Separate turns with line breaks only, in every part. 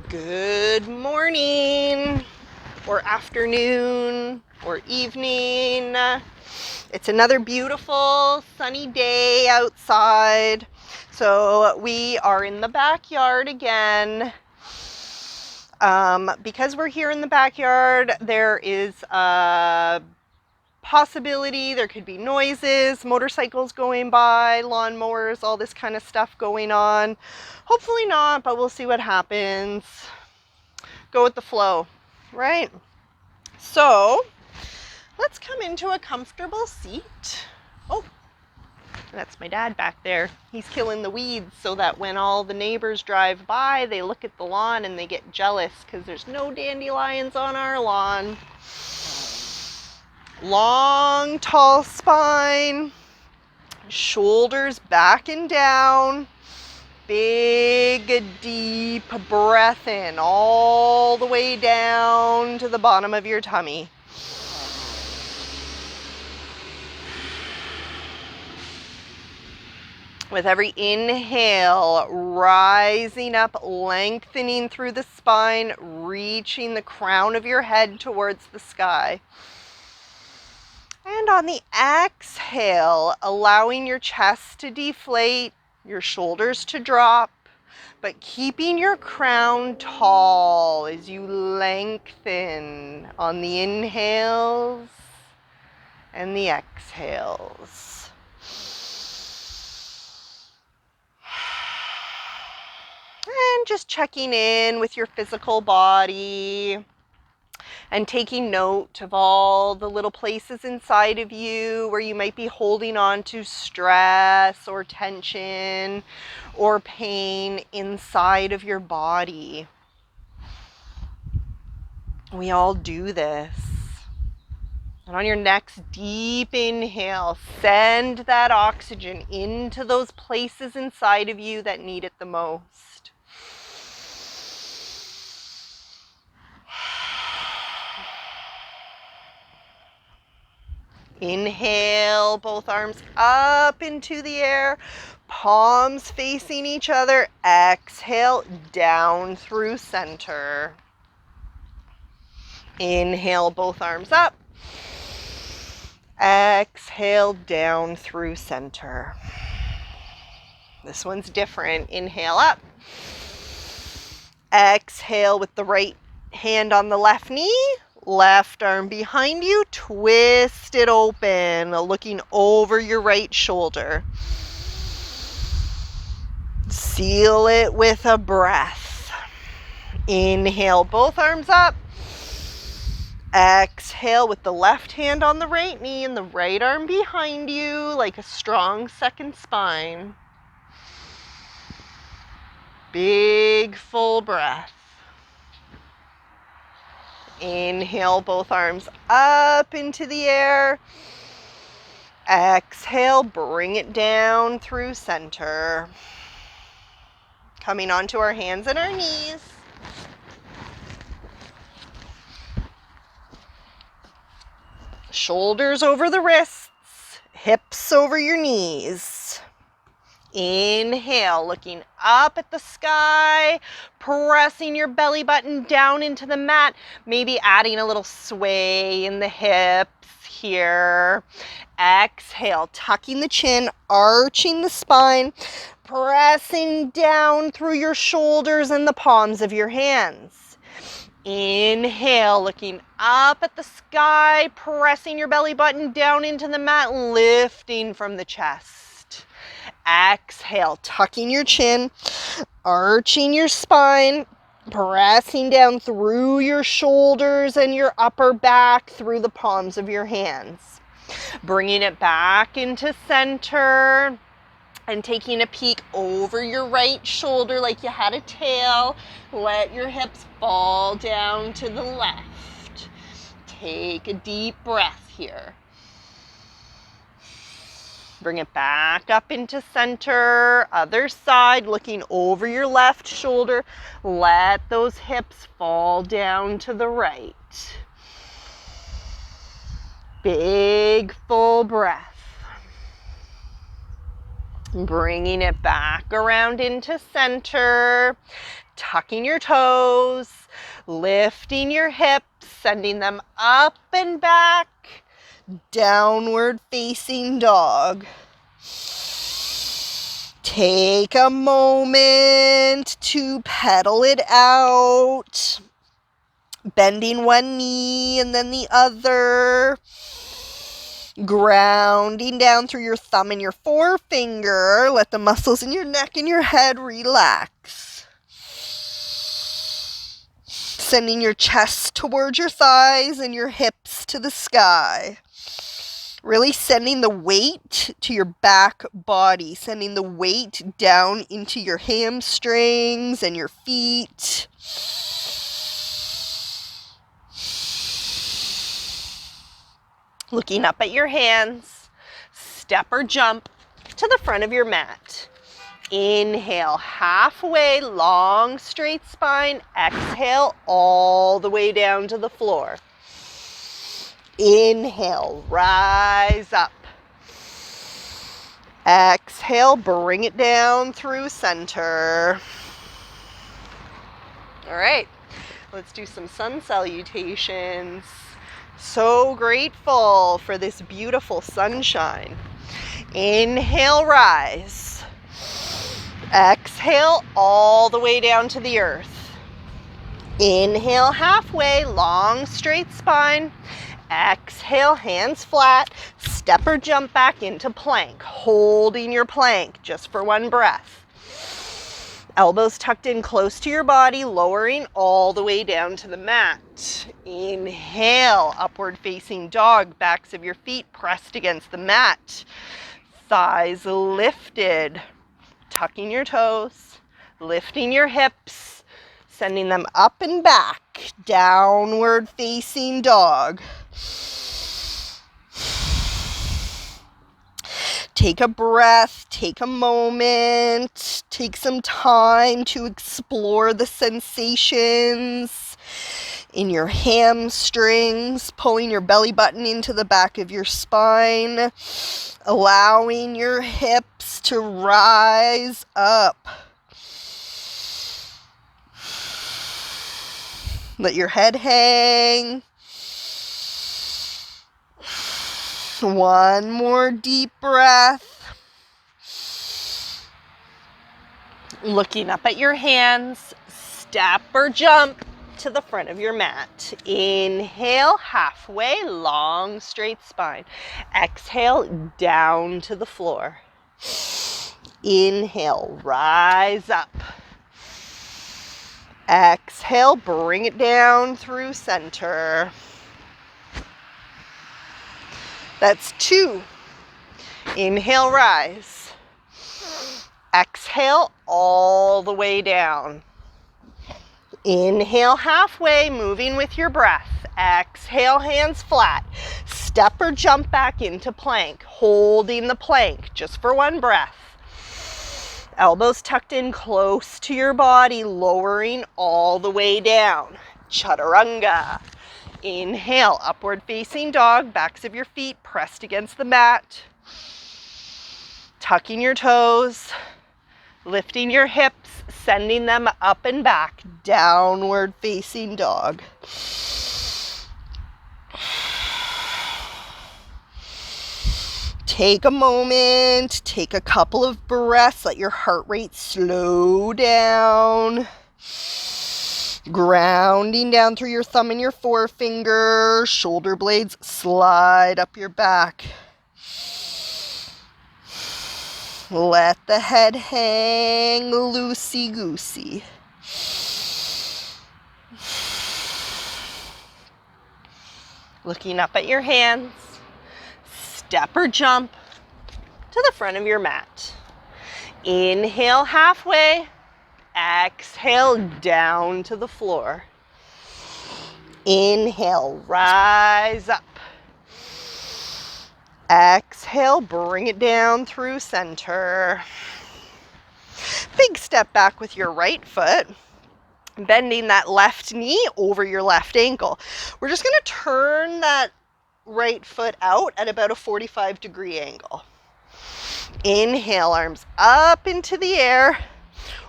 Good morning, or afternoon, or evening. It's another beautiful sunny day outside. So we are in the backyard again. Because we're here in the backyard, there is a possibility there could be noises, motorcycles going by, lawnmowers, all this kind of stuff going on. Hopefully not, but we'll see what happens. Go with the flow, right? So let's come into a comfortable seat. Oh, that's my dad back there. He's killing the weeds so that when all the neighbors drive by, they look at the lawn and they get jealous because there's no dandelions on our lawn. Long, tall spine, shoulders back and down. Big, deep breath in all the way down to the bottom of your tummy. With every inhale, rising up, lengthening through the spine, reaching the crown of your head towards the sky. And on the exhale, allowing your chest to deflate, your shoulders to drop, but keeping your crown tall as you lengthen on the inhales and the exhales. And just checking in with your physical body and taking note of all the little places inside of you where you might be holding on to stress or tension or pain inside of your body. We all do this. And on your next deep inhale, send that oxygen into those places inside of you that need it the most. Inhale, both arms up into the air, palms facing each other. Exhale, down through center. Inhale, both arms up. Exhale, down through center. This one's different. Inhale up. Exhale with the right hand on the left knee. Left arm behind you, twist it open, looking over your right shoulder. Seal it with a breath. Inhale, both arms up. Exhale with the left hand on the right knee and the right arm behind you, like a strong second spine. Big, full breath. Inhale, both arms up into the air. Exhale, bring it down through center. Coming onto our hands and our knees. Shoulders over the wrists, hips over your knees. Inhale, looking up at the sky, pressing your belly button down into the mat, maybe adding a little sway in the hips here. Exhale, tucking the chin, arching the spine, pressing down through your shoulders and the palms of your hands. Inhale, looking up at the sky, pressing your belly button down into the mat, lifting from the chest. Exhale, tucking your chin, arching your spine, pressing down through your shoulders and your upper back through the palms of your hands. Bringing it back into center and taking a peek over your right shoulder like you had a tail. Let your hips fall down to the left. Take a deep breath here. Bring it back up into center. Other side, looking over your left shoulder. Let those hips fall down to the right. Big, full breath. Bringing it back around into center. tucking your toes, lifting your hips, sending them up and back, downward facing dog. Take a moment to pedal it out, bending one knee and then the other, grounding down through your thumb and your forefinger. Let the muscles in your neck and your head relax. Sending your chest towards your thighs and your hips to the sky. Really sending the weight to your back body, sending the weight down into your hamstrings and your feet. Looking up at your hands, step or jump to the front of your mat. Inhale, halfway, long, straight spine. Exhale, all the way down to the floor. Inhale, rise up. Exhale, bring it down through center. All right, let's do some sun salutations. So grateful for this beautiful sunshine. Inhale, rise. Exhale, all the way down to the earth. Inhale, halfway, long, straight spine. Exhale, hands flat. Step or jump back into plank, holding your plank just for one breath. Elbows tucked in close to your body, lowering all the way down to the mat. Inhale, upward facing dog, backs of your feet pressed against the mat. Thighs lifted, tucking your toes, lifting your hips, sending them up and back, downward facing dog. Take a breath, take a moment, take some time to explore the sensations in your hamstrings, pulling your belly button into the back of your spine, allowing your hips to rise up. Let your head hang. One more deep breath. Looking up at your hands, step or jump to the front of your mat. Inhale, halfway, long, straight spine. Exhale, down to the floor. Inhale, rise up. Exhale, bring it down through center. That's 2. Inhale, rise. Exhale, all the way down. Inhale, halfway, moving with your breath. Exhale, hands flat. Step or jump back into plank, holding the plank just for one breath. Elbows tucked in close to your body, lowering all the way down. Chaturanga. Inhale, upward facing dog, backs of your feet pressed against the mat. Tucking your toes, lifting your hips, sending them up and back, downward facing dog. Take a moment, take a couple of breaths, let your heart rate slow down. Grounding down through your thumb and your forefinger, shoulder blades slide up your back. Let the head hang loosey-goosey. Looking up at your hands, step or jump to the front of your mat. Inhale, halfway. Exhale, down to the floor. Inhale, rise up. Exhale, bring it down through center. Big step back with your right foot, bending that left knee over your left ankle. We're just going to turn that right foot out at about a 45-degree angle. Inhale, arms up into the air.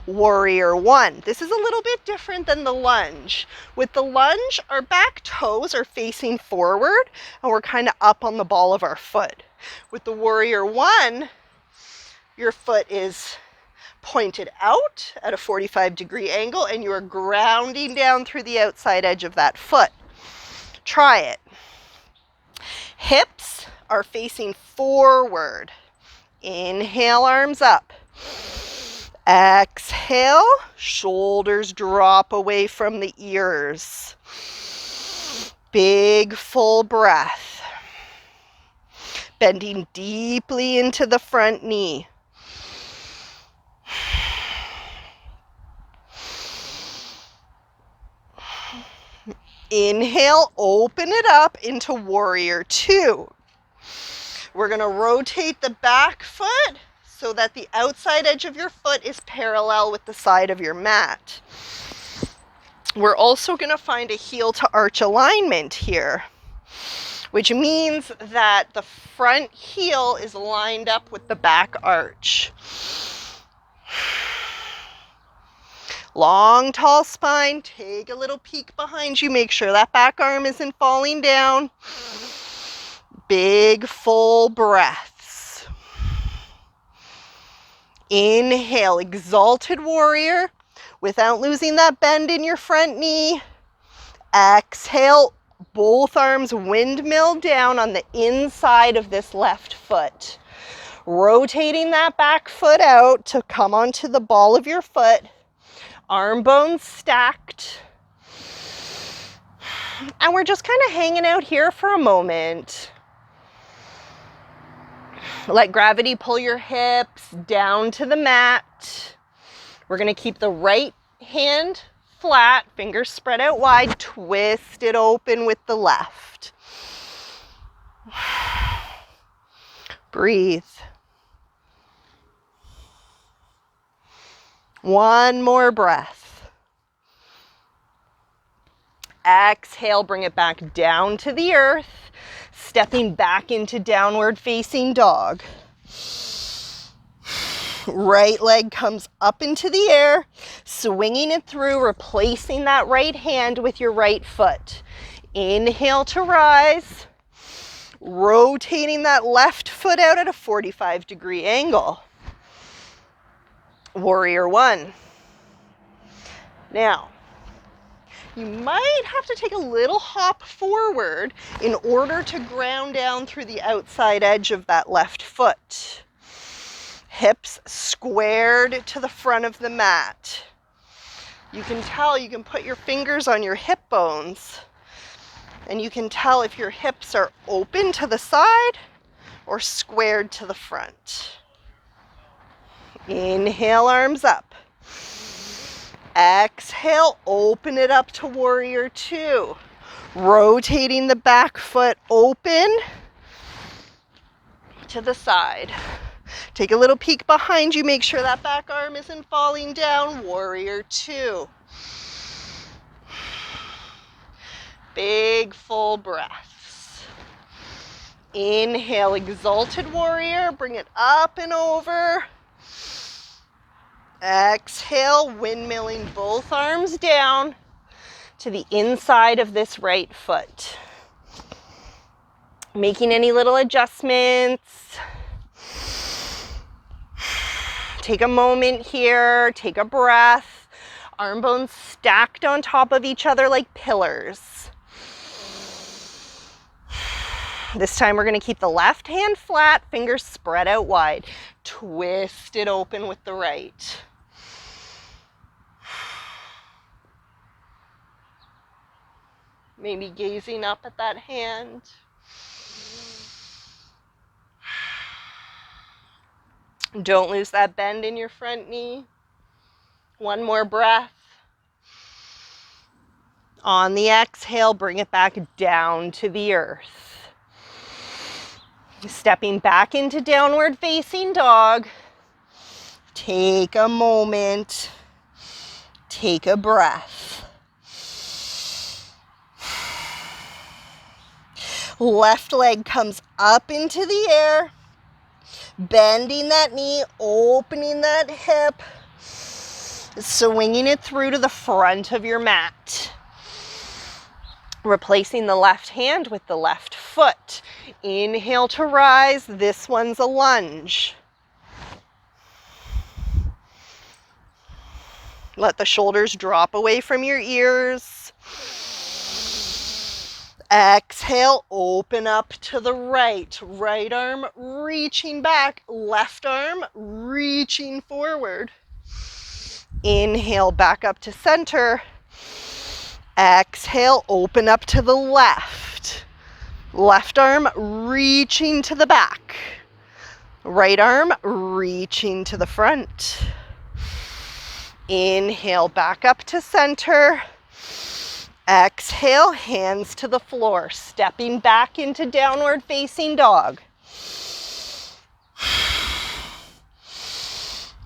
Warrior one. This is a little bit different than the lunge. With the lunge, our back toes are facing forward and we're kind of up on the ball of our foot. With the warrior one, your foot is pointed out at a 45-degree angle and you are grounding down through the outside edge of that foot. Try it. Hips are facing forward. Inhale, arms up. Exhale, shoulders drop away from the ears. Big full breath. Bending deeply into the front knee. Inhale, open it up into warrior two. We're going to rotate the back foot so that the outside edge of your foot is parallel with the side of your mat. We're also going to find a heel to arch alignment here, which means that the front heel is lined up with the back arch. Long, tall spine. Take a little peek behind you. Make sure that back arm isn't falling down. Big, full breaths. Inhale, exalted warrior without losing that bend in your front knee. Exhale, both arms windmill down on the inside of this left foot. Rotating that back foot out to come onto the ball of your foot. Arm bones stacked. And we're just kind of hanging out here for a moment. Let gravity pull your hips down to the mat. We're going to keep the right hand flat, fingers spread out wide, twist it open with the left. Breathe. One more breath. Exhale, bring it back down to the earth, stepping back into downward facing dog. Right leg comes up into the air, swinging it through, replacing that right hand with your right foot. Inhale to rise, rotating that left foot out at a 45-degree angle. Warrior one. Now, you might have to take a little hop forward in order to ground down through the outside edge of that left foot. Hips squared to the front of the mat. You can tell, you can put your fingers on your hip bones and you can tell if your hips are open to the side or squared to the front. Inhale, arms up. Exhale, open it up to warrior two. Rotating the back foot open to the side. Take a little peek behind you. Make sure that back arm isn't falling down. Warrior two. Big full breaths. Inhale, exalted warrior. Bring it up and over. Exhale, windmilling both arms down to the inside of this right foot. Making any little adjustments. Take a moment here, take a breath. Arm bones stacked on top of each other like pillars. This time we're going to keep the left hand flat, fingers spread out wide. Twist it open with the right. Maybe gazing up at that hand. Don't lose that bend in your front knee. One more breath. On the exhale, bring it back down to the earth. Stepping back into downward facing dog. Take a moment. Take a breath. Left leg comes up into the air. Bending that knee, opening that hip. Swinging it through to the front of your mat. Replacing the left hand with the left foot. Inhale to rise. This one's a lunge. Let the shoulders drop away from your ears. Exhale, open up to the right. Right arm reaching back, left arm reaching forward. Inhale, back up to center. Exhale, open up to the left. Left arm reaching to the back. Right arm reaching to the front. Inhale, back up to center. Exhale, hands to the floor, stepping back into downward facing dog.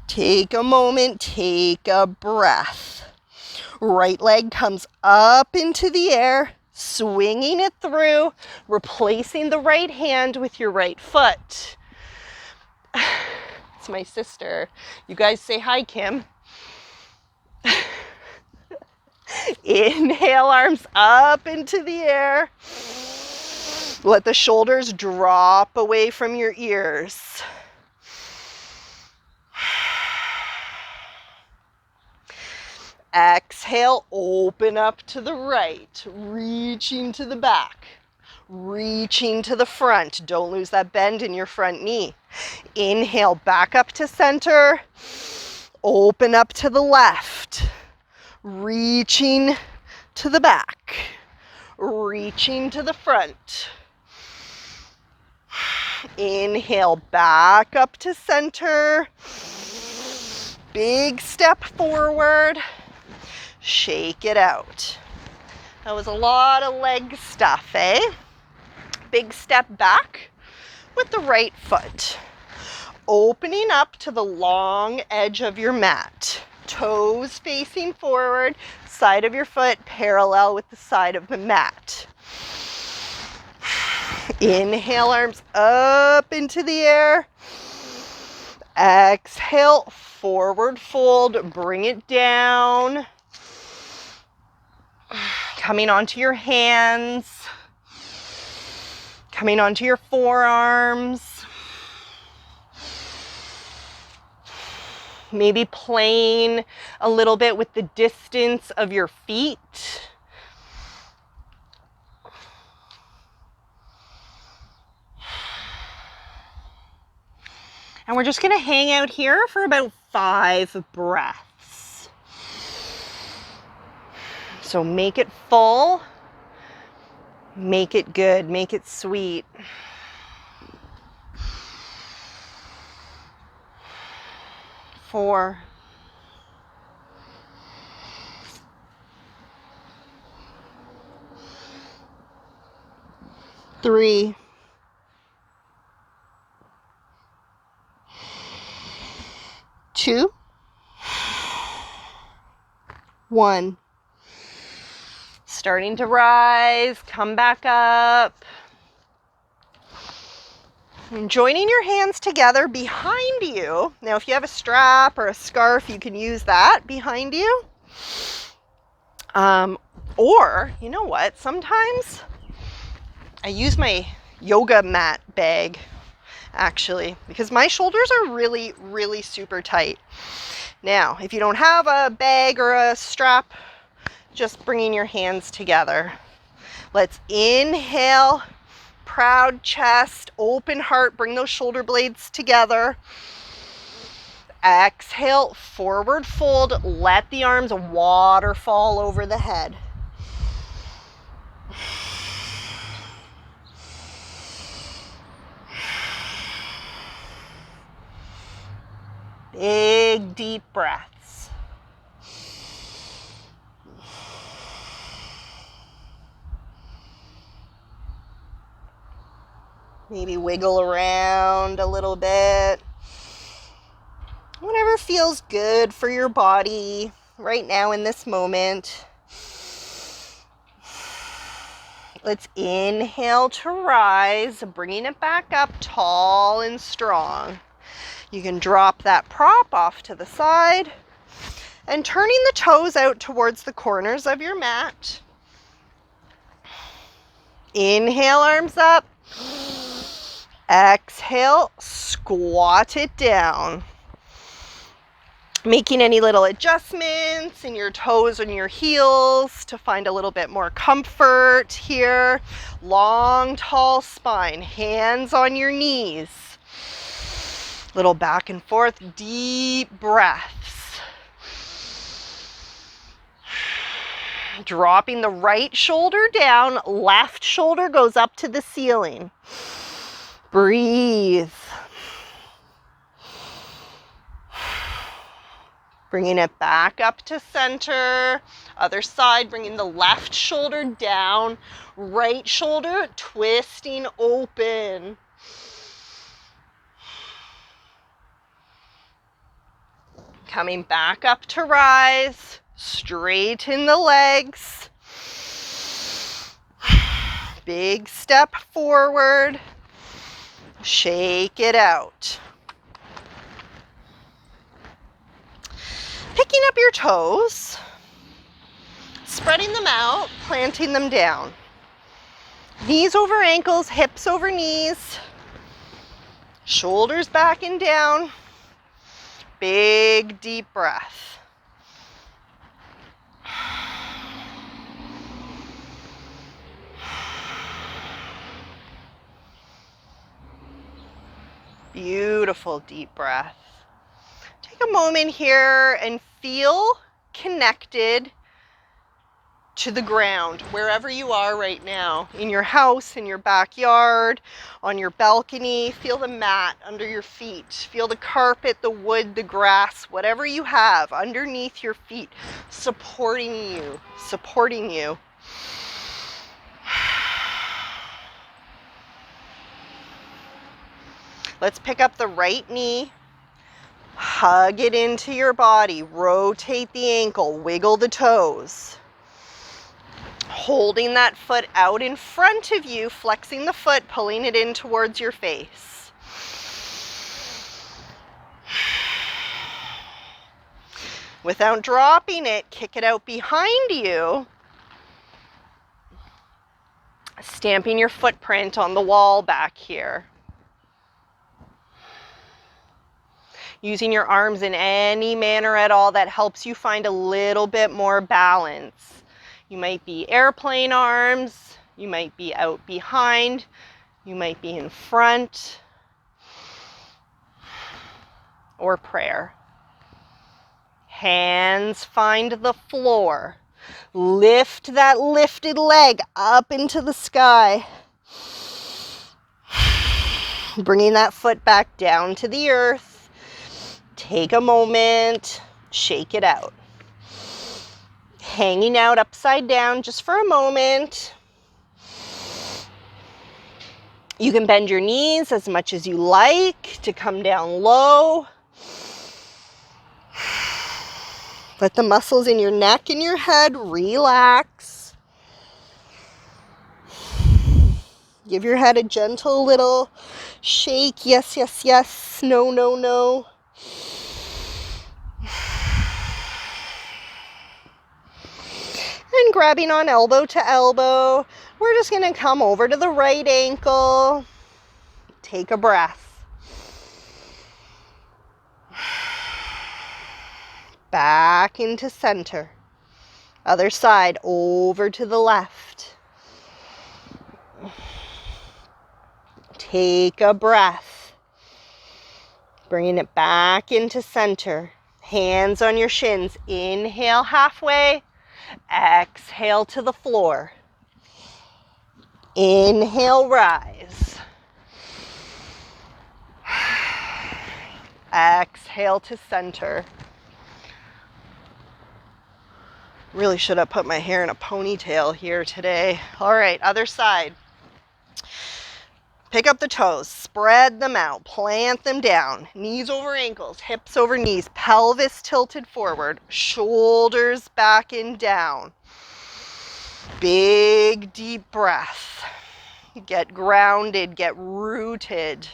Take a moment, take a breath. Right leg comes up into the air, swinging it through, replacing the right hand with your right foot. It's my sister. You guys say hi, Kim. Inhale, arms up into the air. Let the shoulders drop away from your ears. Exhale, open up to the right, reaching to the back, reaching to the front. Don't lose that bend in your front knee. Inhale, back up to center, open up to the left. Reaching to the back, reaching to the front. Inhale, back up to center. Big step forward. Shake it out. That was a lot of leg stuff, eh? Big step back with the right foot. Opening up to the long edge of your mat. Toes facing forward, side of your foot parallel with the side of the mat. Inhale, arms up into the air. Exhale, forward fold, bring it down. Coming onto your hands. Coming onto your forearms. Maybe playing a little bit with the distance of your feet. And we're just going to hang out here for about 5 breaths. So make it full, make it good, make it sweet. 4, 3, 2, 1. Starting to rise, come back up. And joining your hands together behind you. Now, if you have a strap or a scarf, you can use that behind you. Or, you know what? Sometimes I use my yoga mat bag, actually, because my shoulders are really, really super tight. Now, if you don't have a bag or a strap, just bringing your hands together. Let's inhale. Proud chest, open heart, bring those shoulder blades together. Exhale, forward fold, let the arms waterfall over the head. Big, deep breaths. Maybe wiggle around a little bit. Whatever feels good for your body right now in this moment. Let's inhale to rise, bringing it back up tall and strong. You can drop that prop off to the side. And turning the toes out towards the corners of your mat. Inhale, arms up. Exhale, squat it down. Making any little adjustments in your toes and your heels to find a little bit more comfort here. Long, tall spine, hands on your knees. Little back and forth, deep breaths. Dropping the right shoulder down, left shoulder goes up to the ceiling. Breathe. Bringing it back up to center. Other side, bringing the left shoulder down. Right shoulder twisting open. Coming back up to rise. Straighten the legs. Big step forward. Shake it out. Picking up your toes, spreading them out, planting them down. Knees over ankles, hips over knees, shoulders back and down. Big deep breath. Beautiful deep breath. Take a moment here and feel connected to the ground, wherever you are right now, in your house, in your backyard, on your balcony. Feel the mat under your feet. Feel the carpet, the wood, the grass, whatever you have underneath your feet, supporting you, supporting you. Let's pick up the right knee. Hug it into your body. Rotate the ankle. Wiggle the toes. Holding that foot out in front of you, flexing the foot, pulling it in towards your face. Without dropping it, kick it out behind you. Stamping your footprint on the wall back here. Using your arms in any manner at all that helps you find a little bit more balance. You might be airplane arms, you might be out behind, you might be in front, or prayer. Hands find the floor. Lift that lifted leg up into the sky. Bringing that foot back down to the earth. Take a moment, shake it out. Hanging out upside down just for a moment. You can bend your knees as much as you like to come down low. Let the muscles in your neck and your head relax. Give your head a gentle little shake. Yes, yes, yes. No, no, no. And grabbing on elbow to elbow, we're just going to come over to the right ankle. Take a breath. Back into center. Other side, over to the left. Take a breath. Bringing it back into center. Hands on your shins. Inhale halfway. Exhale to the floor. Inhale, rise. Exhale to center. Really should have put my hair in a ponytail here today. All right, other side. Pick up the toes, spread them out, plant them down, knees over ankles, hips over knees, pelvis tilted forward, shoulders back and down. Big deep breath. Get grounded, get rooted.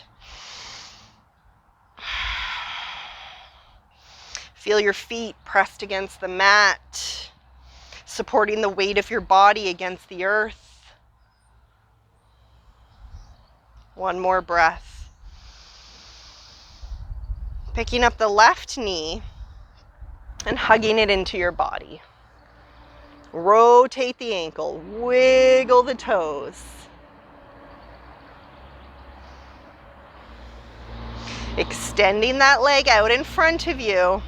Feel your feet pressed against the mat, supporting the weight of your body against the earth. One more breath. Picking up the left knee and hugging it into your body. Rotate the ankle, wiggle the toes. Extending that leg out in front of you,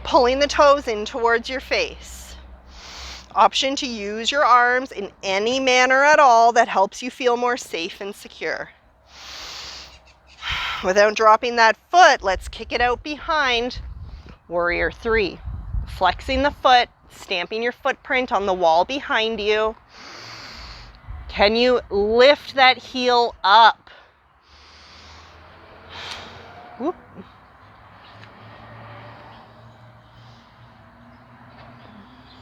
pulling the toes in towards your face. Option to use your arms in any manner at all that helps you feel more safe and secure. Without dropping that foot, let's kick it out behind. Warrior 3. Flexing the foot, stamping your footprint on the wall behind you. Can you lift that heel up? Whoop.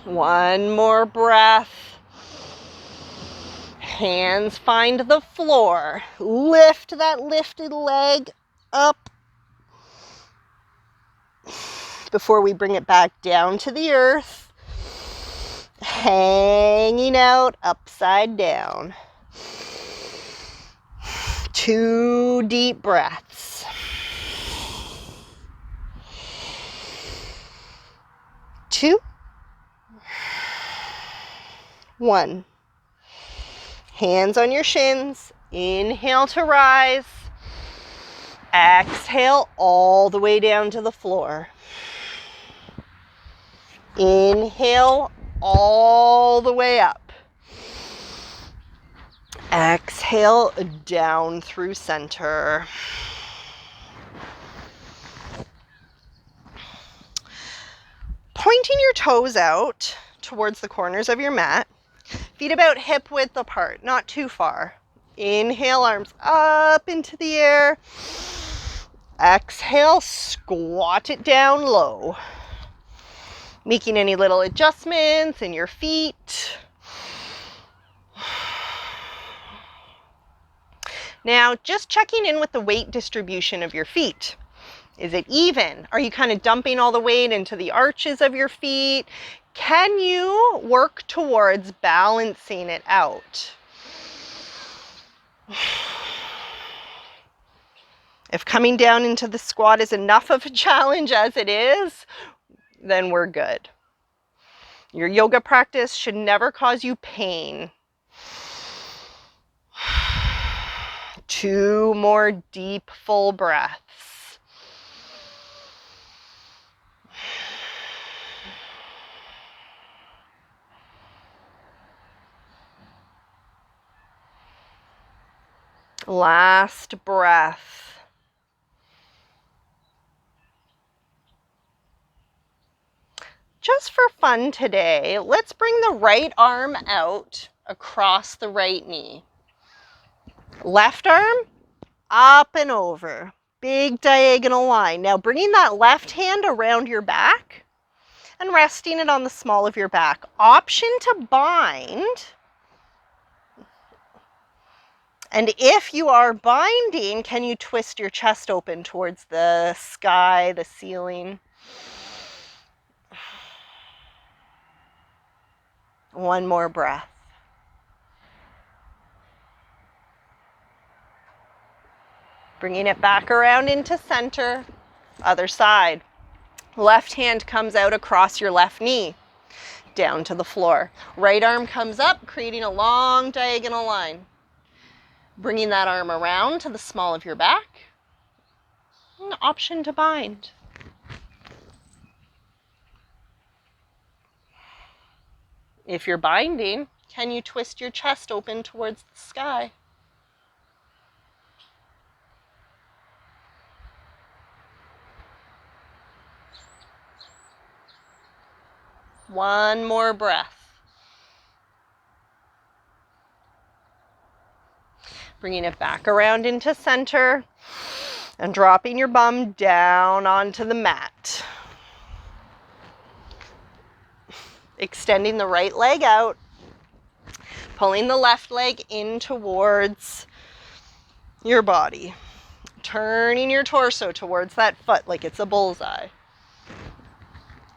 One more breath. Hands find the floor. Lift that lifted leg up before we bring it back down to the earth. Hanging out upside down. 2 deep breaths. 2, 1. Hands on your shins. Inhale to rise. Exhale all the way down to the floor. Inhale all the way up. Exhale down through center. Pointing your toes out towards the corners of your mat. Feet about hip width apart, not too far. Inhale, arms up into the air. Exhale, squat it down low. Making any little adjustments in your feet. Now, just checking in with the weight distribution of your feet. Is it even? Are you kind of dumping all the weight into the arches of your feet? Can you work towards balancing it out? If coming down into the squat is enough of a challenge as it is, then we're good. Your yoga practice should never cause you pain. 2 more deep, full breaths. Last breath. Just for fun today, let's bring the right arm out across the right knee. Left arm up and over. Big diagonal line. Now bringing that left hand around your back and resting it on the small of your back. Option to bind. And if you are binding, can you twist your chest open towards the sky, the ceiling? One more breath. Bringing it back around into center. Other side. Left hand comes out across your left knee, down to the floor. Right arm comes up, creating a long diagonal line. Bringing that arm around to the small of your back. An option to bind. If you're binding, can you twist your chest open towards the sky? One more breath. Bringing it back around into center and dropping your bum down onto the mat. Extending the right leg out, pulling the left leg in towards your body. Turning your torso towards that foot like it's a bullseye.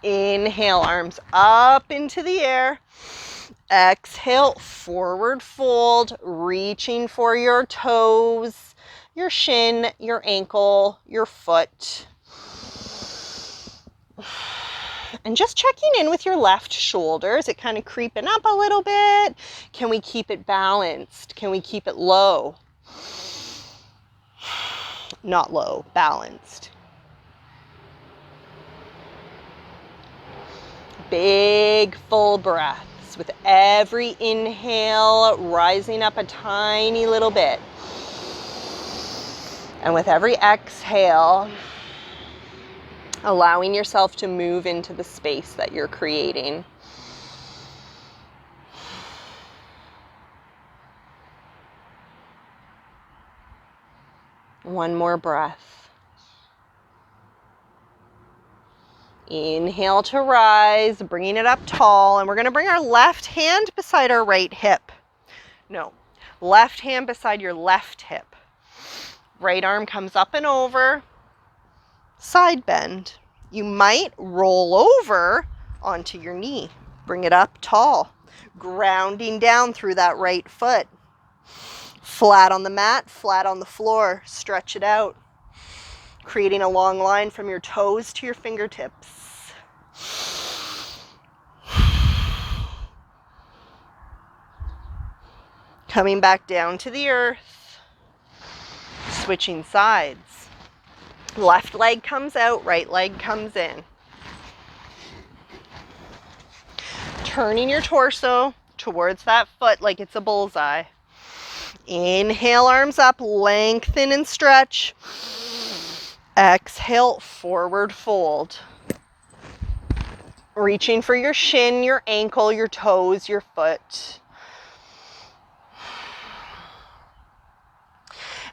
Inhale, arms up into the air. Exhale, forward fold, reaching for your toes, your shin, your ankle, your foot. And just checking in with your left shoulder. Is it kind of creeping up a little bit? Can we keep it balanced? Can we keep it low? Not low, balanced. Big full breaths with every inhale, rising up a tiny little bit. And with every exhale, allowing yourself to move into the space that you're creating. One more breath. Inhale to rise, bringing it up tall, and we're going to bring our left hand beside our right hip. No, left hand beside your left hip. Right arm comes up and over, side bend. You might roll over onto your knee. Bring it up tall, grounding down through that right foot. Flat on the mat, flat on the floor. Stretch it out, creating a long line from your toes to your fingertips. Coming back down to the earth, switching sides. Left leg comes out, right leg comes in. Turning your torso towards that foot like it's a bullseye. Inhale, arms up, lengthen and stretch. Exhale, forward fold. Reaching for your shin, your ankle, your toes, your foot.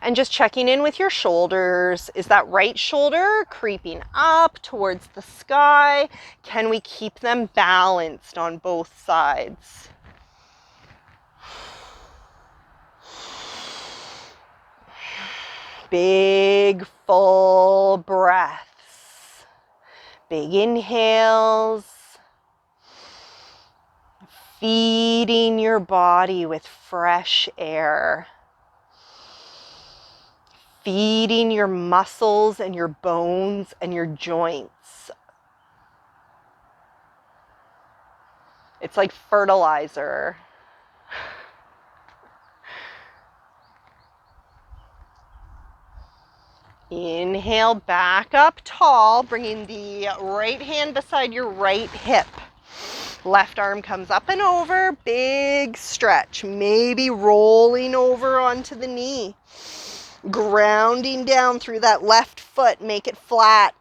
And just checking in with your shoulders. Is that right shoulder creeping up towards the sky? Can we keep them balanced on both sides? Big full breaths. Big inhales. Feeding your body with fresh air. Feeding your muscles and your bones and your joints. It's like fertilizer. Inhale, back up tall, bringing the right hand beside your right hip. Left arm comes up and over, big stretch, maybe rolling over onto the knee. Grounding down through that left foot, make it flat.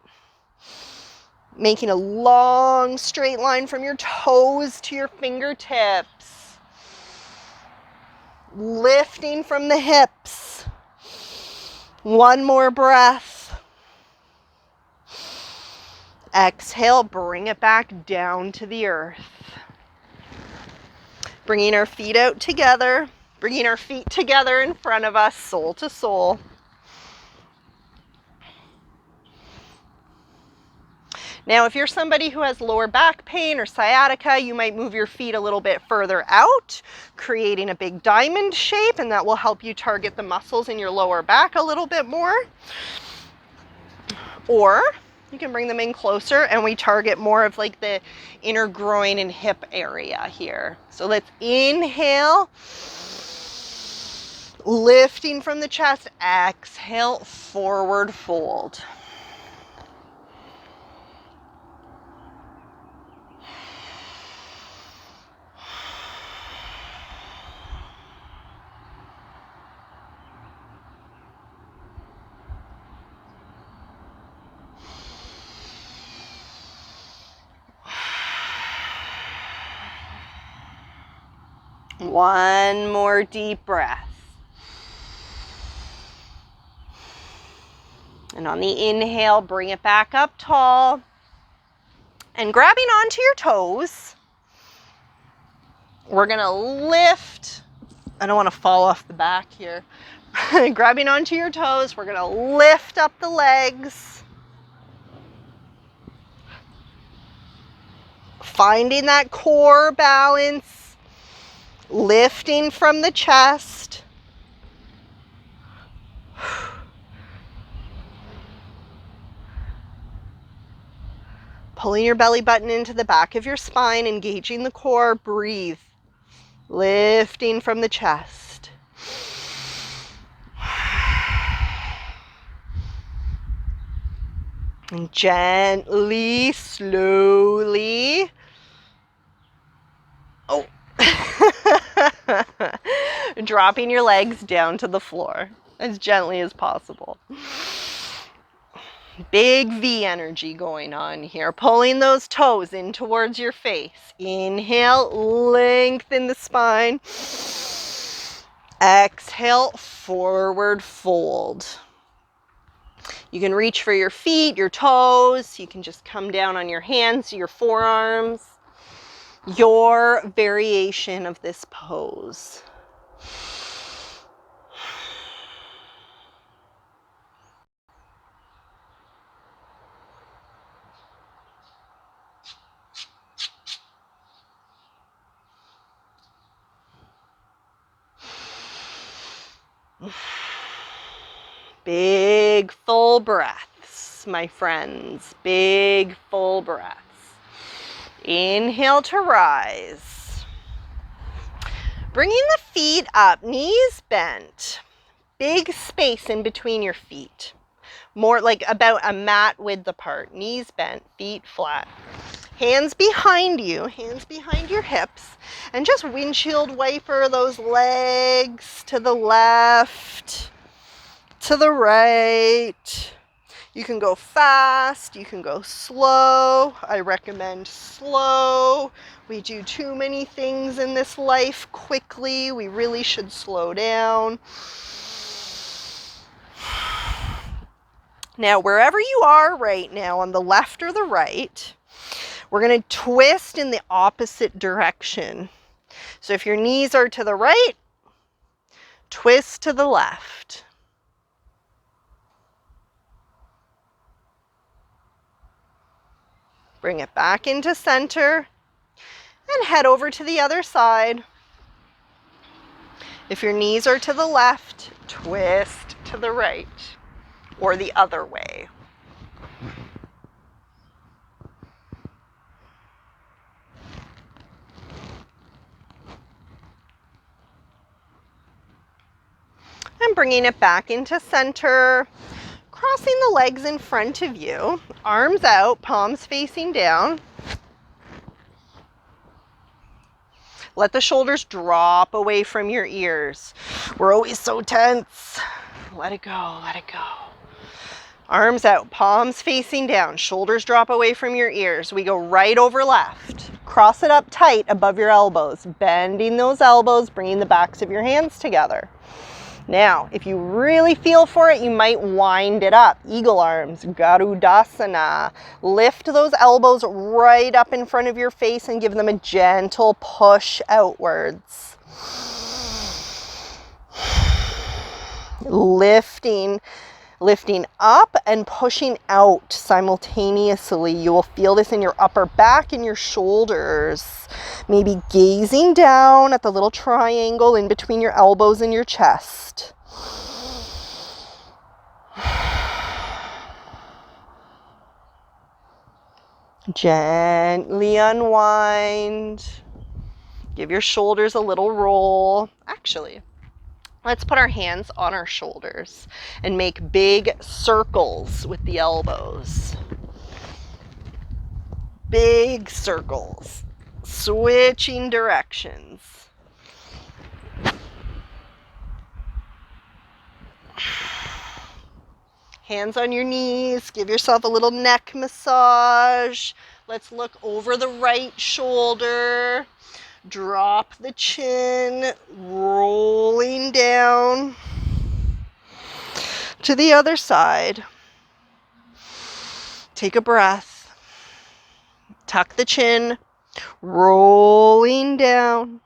Making a long straight line from your toes to your fingertips. Lifting from the hips. One more breath. Exhale, bring it back down to the earth. Bringing our feet out together. Bringing our feet together in front of us, sole to sole. Now, if you're somebody who has lower back pain or sciatica, you might move your feet a little bit further out, creating a big diamond shape, and that will help you target the muscles in your lower back a little bit more. Or you can bring them in closer and we target more of like the inner groin and hip area here. So let's inhale. Lifting from the chest, exhale, forward fold. One more deep breath. And on the inhale, bring it back up tall. And grabbing onto your toes, we're gonna lift. I don't wanna fall off the back here. Grabbing onto your toes, we're gonna lift up the legs. Finding that core balance, lifting from the chest. Pulling your belly button into the back of your spine, engaging the core. Breathe. Lifting from the chest. And gently, slowly. Oh. Dropping your legs down to the floor as gently as possible. Big V energy going on here. Pulling those toes in towards your face. Inhale, lengthen the spine. Exhale, forward fold. You can reach for your feet, your toes. You can just come down on your hands, your forearms. Your variation of this pose. Big full breaths, my friends. Big full breaths. Inhale to rise. Bringing the feet up, knees bent. Big space in between your feet. More like about a mat width apart. Knees bent, feet flat. Hands behind you, hands behind your hips. And just windshield wiper those legs to the left, to the right. You can go fast, you can go slow. I recommend slow. We do too many things in this life quickly. We really should slow down. Now, wherever you are right now, on the left or the right, we're going to twist in the opposite direction. So if your knees are to the right, twist to the left. Bring it back into center and head over to the other side. If your knees are to the left, twist to the right or the other way. And bringing it back into center, crossing the legs in front of you, arms out, palms facing down. Let the shoulders drop away from your ears. We're always so tense. Let it go, let it go. Arms out, palms facing down, shoulders drop away from your ears. We go right over left. Cross it up tight above your elbows, bending those elbows, bringing the backs of your hands together. Now, if you really feel for it, you might wind it up. Eagle arms, Garudasana. Lift those elbows right up in front of your face and give them a gentle push outwards. Lifting up and pushing out simultaneously. You will feel this in your upper back and your shoulders. Maybe gazing down at the little triangle in between your elbows and your chest. Gently unwind. Give your shoulders a little roll. Actually, let's put our hands on our shoulders and make big circles with the elbows. Big circles. Switching directions. Hands on your knees. Give yourself a little neck massage. Let's look over the right shoulder. Drop the chin, rolling down to the other side. Take a breath. Tuck the chin, rolling down.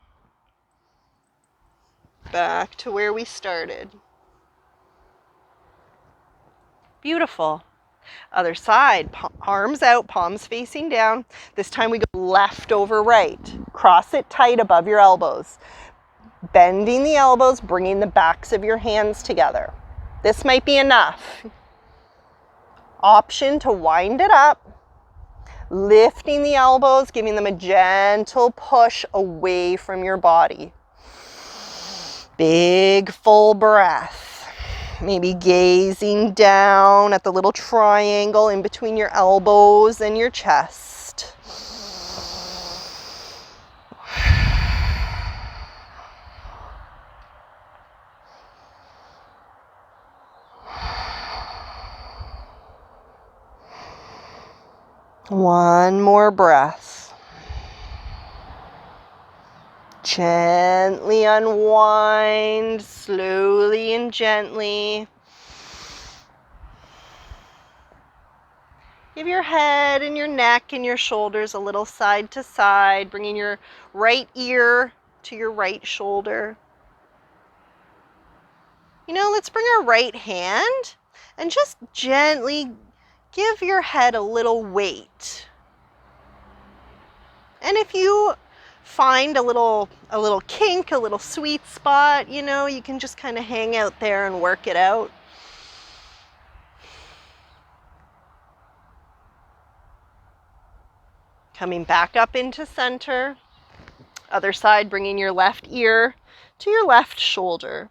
Back to where we started. Beautiful. Other side, arms out, palms facing down. This time we go left over right. Cross it tight above your elbows. Bending the elbows, bringing the backs of your hands together. This might be enough. Option to wind it up. Lifting the elbows, giving them a gentle push away from your body. Big full breath. Maybe gazing down at the little triangle in between your elbows and your chest. One more breath. Gently unwind, slowly and gently. Give your head and your neck and your shoulders a little side to side, bringing your right ear to your right shoulder. Let's bring our right hand and just gently give your head a little weight. And if you find a little kink, a little sweet spot, you can just kind of hang out there and work it out. Coming back up into center. Other side, bringing your left ear to your left shoulder.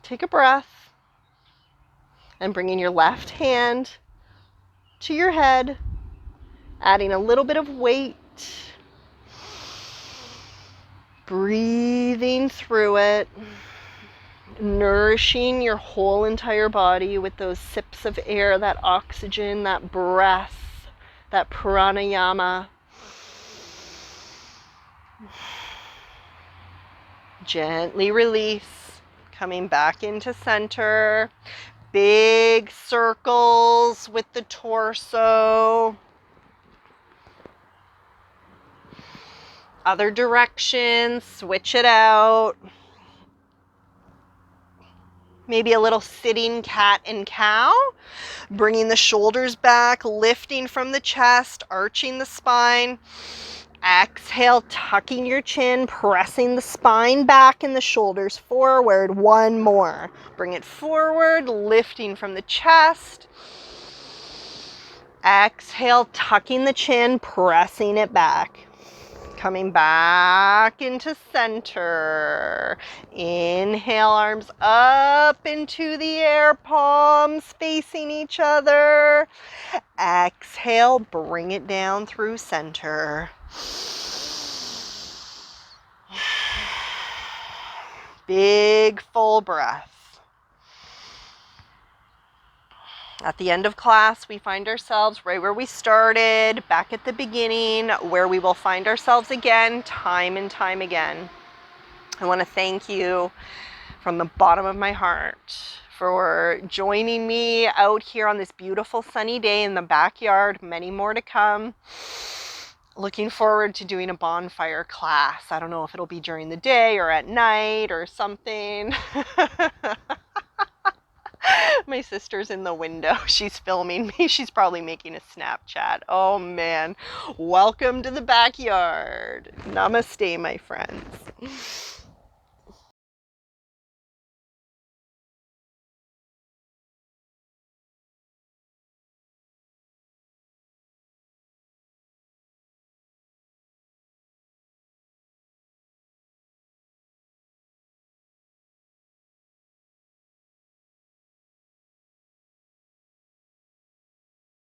Take a breath. And bringing your left hand to your head, adding a little bit of weight. Breathing through it, nourishing your whole entire body with those sips of air, that oxygen, that breath, that pranayama. Gently release, coming back into center. Big circles with the torso. Other direction, switch it out. Maybe a little sitting cat and cow. Bringing the shoulders back, lifting from the chest, arching the spine. Exhale, tucking your chin, pressing the spine back and the shoulders forward. One more. Bring it forward, lifting from the chest. Exhale, tucking the chin, pressing it back. Coming back into center. Inhale, arms up into the air, palms facing each other. Exhale, bring it down through center. Big full breath. At the end of class, we find ourselves right where we started, back at the beginning, where we will find ourselves again, time and time again. I want to thank you from the bottom of my heart for joining me out here on this beautiful sunny day in the backyard. Many more to come. Looking forward to doing a bonfire class. I don't know if it'll be during the day or at night or something. My sister's in the window. She's filming me. She's probably making a Snapchat. Oh man. Welcome to the backyard. Namaste, my friends.